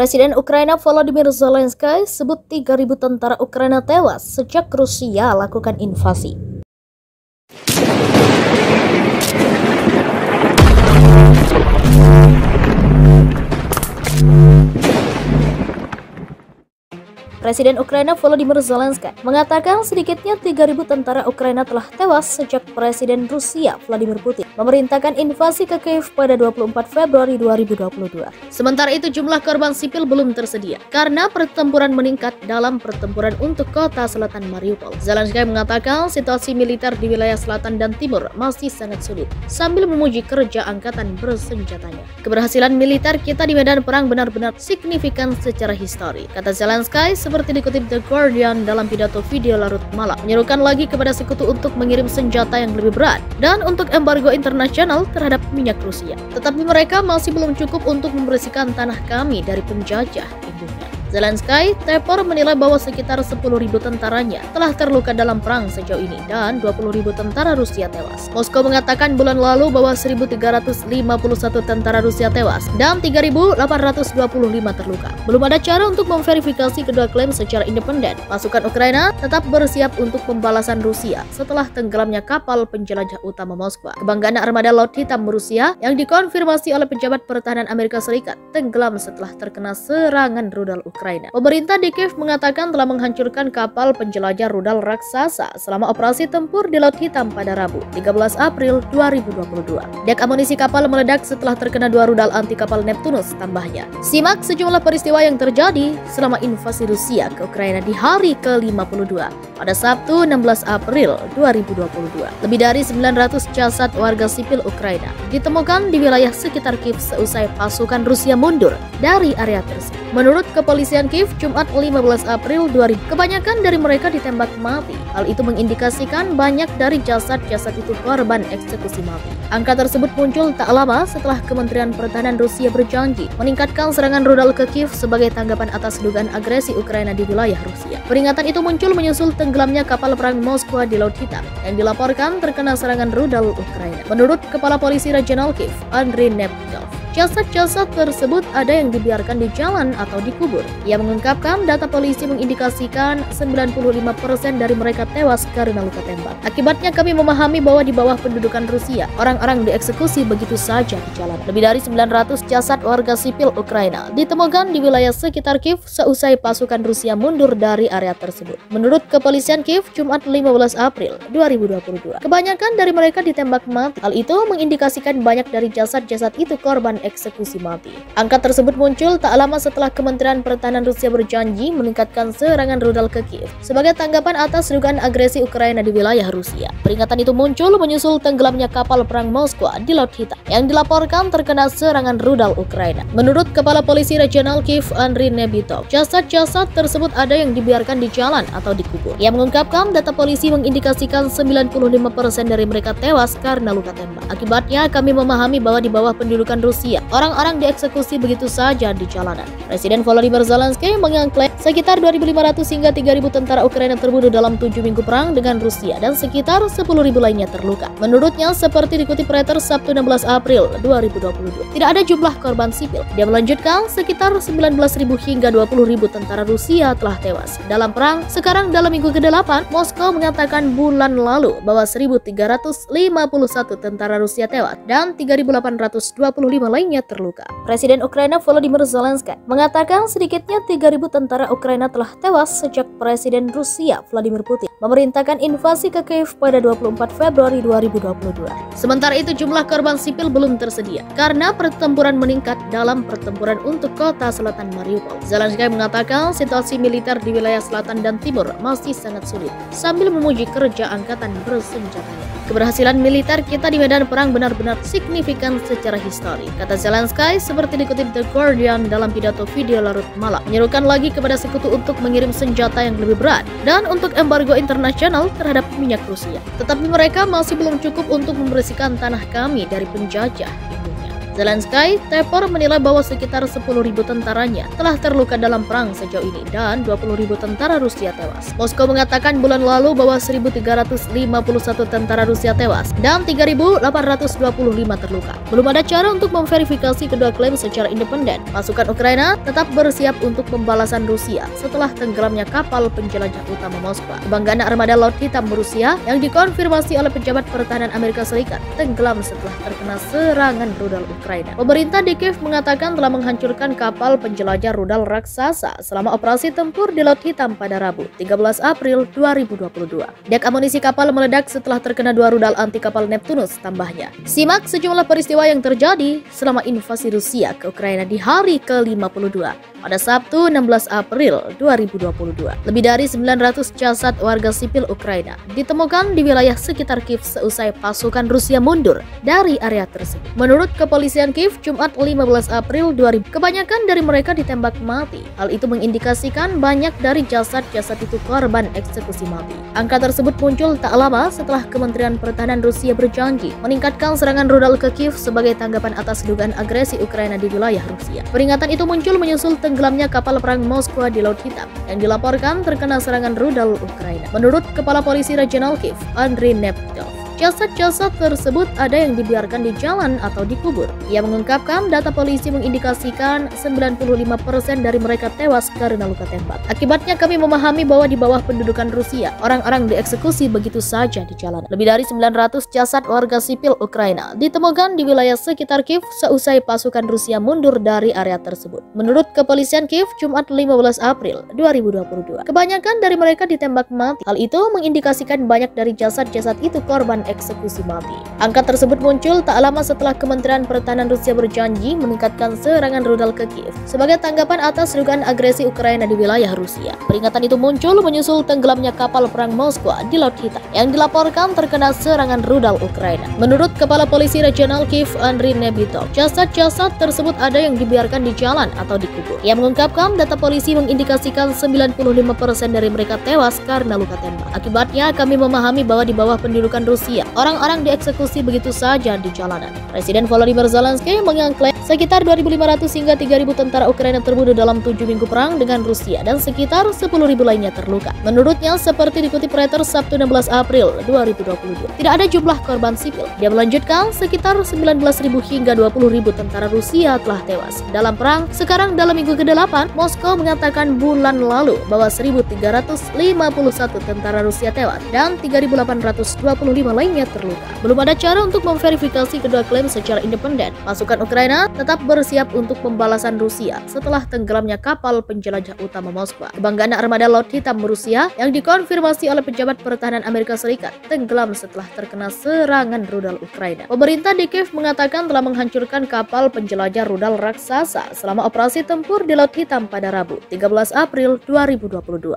Presiden Ukraina Volodymyr Zelensky sebut 3.000 tentara Ukraina tewas sejak Rusia lakukan invasi. Presiden Ukraina Volodymyr Zelensky mengatakan sedikitnya 3.000 tentara Ukraina telah tewas sejak Presiden Rusia Vladimir Putin memerintahkan invasi ke Kiev pada 24 Februari 2022. Sementara itu jumlah korban sipil belum tersedia karena pertempuran meningkat dalam pertempuran untuk kota selatan Mariupol. Zelensky mengatakan situasi militer di wilayah selatan dan timur masih sangat sulit sambil memuji kerja angkatan bersenjatanya. Keberhasilan militer kita di medan perang benar-benar signifikan secara histori, kata Zelensky seperti dikutip The Guardian dalam pidato video larut malam, menyerukan lagi kepada sekutu untuk mengirim senjata yang lebih berat dan untuk embargo internasional terhadap minyak Rusia. Tetapi mereka masih belum cukup untuk membersihkan tanah kami dari penjajah, ibunya. Zelensky Tepor menilai bahwa sekitar 10.000 tentaranya telah terluka dalam perang sejauh ini dan 20.000 tentara Rusia tewas. Moskow mengatakan bulan lalu bahwa 1.351 tentara Rusia tewas dan 3.825 terluka. Belum ada cara untuk memverifikasi kedua klaim secara independen. Pasukan Ukraina tetap bersiap untuk pembalasan Rusia setelah tenggelamnya kapal penjelajah utama Moskwa. Kebanggaan armada Laut Hitam Rusia yang dikonfirmasi oleh pejabat pertahanan Amerika Serikat tenggelam setelah terkena serangan rudal Ukraina. Pemerintah di Kiev mengatakan telah menghancurkan kapal penjelajah rudal raksasa selama operasi tempur di Laut Hitam pada Rabu, 13 April 2022. Dek amunisi kapal meledak setelah terkena 2 rudal anti kapal Neptunus tambahnya. Simak sejumlah peristiwa yang terjadi selama invasi Rusia ke Ukraina di hari ke-52 pada Sabtu 16 April 2022. Lebih dari 900 jasad warga sipil Ukraina ditemukan di wilayah sekitar Kiev seusai pasukan Rusia mundur dari area tersebut. Menurut kepolisian Kiev, Jumat 15 April 2000, kebanyakan dari mereka ditembak mati. Hal itu mengindikasikan banyak dari jasad-jasad itu korban eksekusi mati. Angka tersebut muncul tak lama setelah Kementerian Pertahanan Rusia berjanji meningkatkan serangan rudal ke Kiev sebagai tanggapan atas dugaan agresi Ukraina di wilayah Rusia. Peringatan itu muncul menyusul tenggelamnya kapal perang Moskwa di Laut Hitam yang dilaporkan terkena serangan rudal Ukraina. Menurut Kepala Polisi Regional Kiev, Andriy Nebitov, jasad-jasad tersebut ada yang dibiarkan di jalan atau dikubur. Ia mengungkapkan data polisi mengindikasikan 95% dari mereka tewas karena luka tembak. Akibatnya kami memahami bahwa di bawah pendudukan Rusia, orang-orang dieksekusi begitu saja di jalan. Lebih dari 900 jasad warga sipil Ukraina ditemukan di wilayah sekitar Kiev seusai pasukan Rusia mundur dari area tersebut. Menurut kepolisian Kiev, Jumat 15 April 2022, kebanyakan dari mereka ditembak mati. Hal itu mengindikasikan banyak dari jasad-jasad itu korban eksekusi mati. Angka tersebut muncul tak lama setelah Kementerian Pertahanan Rusia berjanji meningkatkan serangan rudal ke Kiev sebagai tanggapan atas dugaan agresi Ukraina di wilayah Rusia. Peringatan itu muncul menyusul tenggelamnya kapal perang Moskwa di Laut Hitam yang dilaporkan terkena serangan rudal Ukraina. Menurut Kepala Polisi Regional Kiev, Andriy Nebitov, jasad-jasad tersebut ada yang dibiarkan di jalan atau dikubur. Ia mengungkapkan data polisi mengindikasikan 95% dari mereka tewas karena luka tembak. Akibatnya kami memahami bahwa di bawah pendudukan Rusia, orang-orang dieksekusi begitu saja di jalanan. Presiden Volodymyr Zelensky mengklaim sekitar 2.500 hingga 3.000 tentara Ukraina terbunuh dalam 7 minggu perang dengan Rusia dan sekitar 10.000 lainnya terluka. Menurutnya, seperti dikutip Reuters Sabtu 16 April 2022, tidak ada jumlah korban sipil. Dia melanjutkan sekitar 19.000 hingga 20.000 tentara Rusia telah tewas dalam perang. Sekarang dalam minggu ke-8, Moskow mengatakan bulan lalu bahwa 1.351 tentara Rusia tewas dan 3.825 lainnya terluka. Presiden Ukraina Volodymyr Zelensky mengatakan sedikitnya 3.000 tentara Ukraina telah tewas sejak Presiden Rusia Vladimir Putin memerintahkan invasi ke Kiev pada 24 Februari 2022. Sementara itu jumlah korban sipil belum tersedia karena pertempuran meningkat dalam pertempuran untuk kota selatan Mariupol. Zelensky mengatakan situasi militer di wilayah selatan dan timur masih sangat sulit sambil memuji kerja angkatan bersenjatanya. Keberhasilan militer kita di medan perang benar-benar signifikan secara histori, kata Zelensky seperti dikutip The Guardian dalam pidato video larut malam, menyerukan lagi kepada sekutu untuk mengirim senjata yang lebih berat dan untuk embargo internasional terhadap minyak Rusia. Tetapi mereka masih belum cukup untuk membersihkan tanah kami dari penjajah, ibunya. Zelensky Tepor menilai bahwa sekitar 10.000 tentaranya telah terluka dalam perang sejauh ini dan 20.000 tentara Rusia tewas. Moskow mengatakan bulan lalu bahwa 1.351 tentara Rusia tewas dan 3.825 terluka. Belum ada cara untuk memverifikasi kedua klaim secara independen. Pasukan Ukraina tetap bersiap untuk pembalasan Rusia setelah tenggelamnya kapal penjelajah utama Moskwa. Kebanggaan armada Laut Hitam Rusia yang dikonfirmasi oleh pejabat pertahanan Amerika Serikat tenggelam setelah terkena serangan rudal Ukraina. Pemerintah di Kiev mengatakan telah menghancurkan kapal penjelajah rudal raksasa selama operasi tempur di Laut Hitam pada Rabu, 13 April 2022. Dek amunisi kapal meledak setelah terkena 2 rudal anti kapal Neptunus tambahnya. Simak sejumlah peristiwa yang terjadi selama invasi Rusia ke Ukraina di hari ke-52 pada Sabtu 16 April 2022. Lebih dari 900 jasad warga sipil Ukraina ditemukan di wilayah sekitar Kiev seusai pasukan Rusia mundur dari area tersebut. Menurut kepolisian Kiev, Jumat 15 April 2000, kebanyakan dari mereka ditembak mati. Hal itu mengindikasikan banyak dari jasad-jasad itu korban eksekusi mati. Angka tersebut muncul tak lama setelah Kementerian Pertahanan Rusia berjanji meningkatkan serangan rudal ke Kiev sebagai tanggapan atas dugaan agresi Ukraina di wilayah Rusia. Peringatan itu muncul menyusul tenggelamnya kapal perang Moskwa di Laut Hitam yang dilaporkan terkena serangan rudal Ukraina. Menurut Kepala Polisi Regional Kiev, Andriy Neptov, jasad-jasad tersebut ada yang dibiarkan di jalan atau dikubur. Ia mengungkapkan data polisi mengindikasikan 95% dari mereka tewas karena luka tembak. Akibatnya kami memahami bahwa di bawah pendudukan Rusia, orang-orang dieksekusi begitu saja di jalan. Lebih dari 900 jasad warga sipil Ukraina ditemukan di wilayah sekitar Kiev seusai pasukan Rusia mundur dari area tersebut. Menurut kepolisian Kiev, Jumat 15 April 2022, kebanyakan dari mereka ditembak mati. Hal itu mengindikasikan banyak dari jasad-jasad itu korban eksekusi mati. Angka tersebut muncul tak lama setelah Kementerian Pertahanan Rusia berjanji meningkatkan serangan rudal ke Kiev sebagai tanggapan atas dugaan agresi Ukraina di wilayah Rusia. Peringatan itu muncul menyusul tenggelamnya kapal perang Moskwa di Laut Hitam yang dilaporkan terkena serangan rudal Ukraina. Menurut Kepala Polisi Regional Kiev, Andriy Nebitov, jasad-jasad tersebut ada yang dibiarkan di jalan atau dikubur. Ia mengungkapkan data polisi mengindikasikan 95% dari mereka tewas karena luka tembak. Akibatnya kami memahami bahwa di bawah pendudukan Rusia, orang-orang dieksekusi begitu saja di jalanan. Presiden Volodymyr Zelensky mengklaim sekitar 2.500 hingga 3.000 tentara Ukraina terbunuh dalam 7 minggu perang dengan Rusia dan sekitar 10.000 lainnya terluka. Menurutnya, seperti dikutip Reuters Sabtu 16 April 2022, tidak ada jumlah korban sipil. Dia melanjutkan sekitar 19.000 hingga 20.000 tentara Rusia telah tewas dalam perang. Sekarang dalam minggu ke-8, Moskow mengatakan bulan lalu bahwa 1.351 tentara Rusia tewas dan 3.825 lainnya terluka. Belum ada cara untuk memverifikasi kedua klaim secara independen. Pasukan Ukraina tetap bersiap untuk pembalasan Rusia setelah tenggelamnya kapal penjelajah utama Moskwa. Kebanggaan armada Laut Hitam Rusia yang dikonfirmasi oleh pejabat pertahanan Amerika Serikat tenggelam setelah terkena serangan rudal Ukraina. Pemerintah di Kiev mengatakan telah menghancurkan kapal penjelajah rudal raksasa selama operasi tempur di Laut Hitam pada Rabu, 13 April 2022.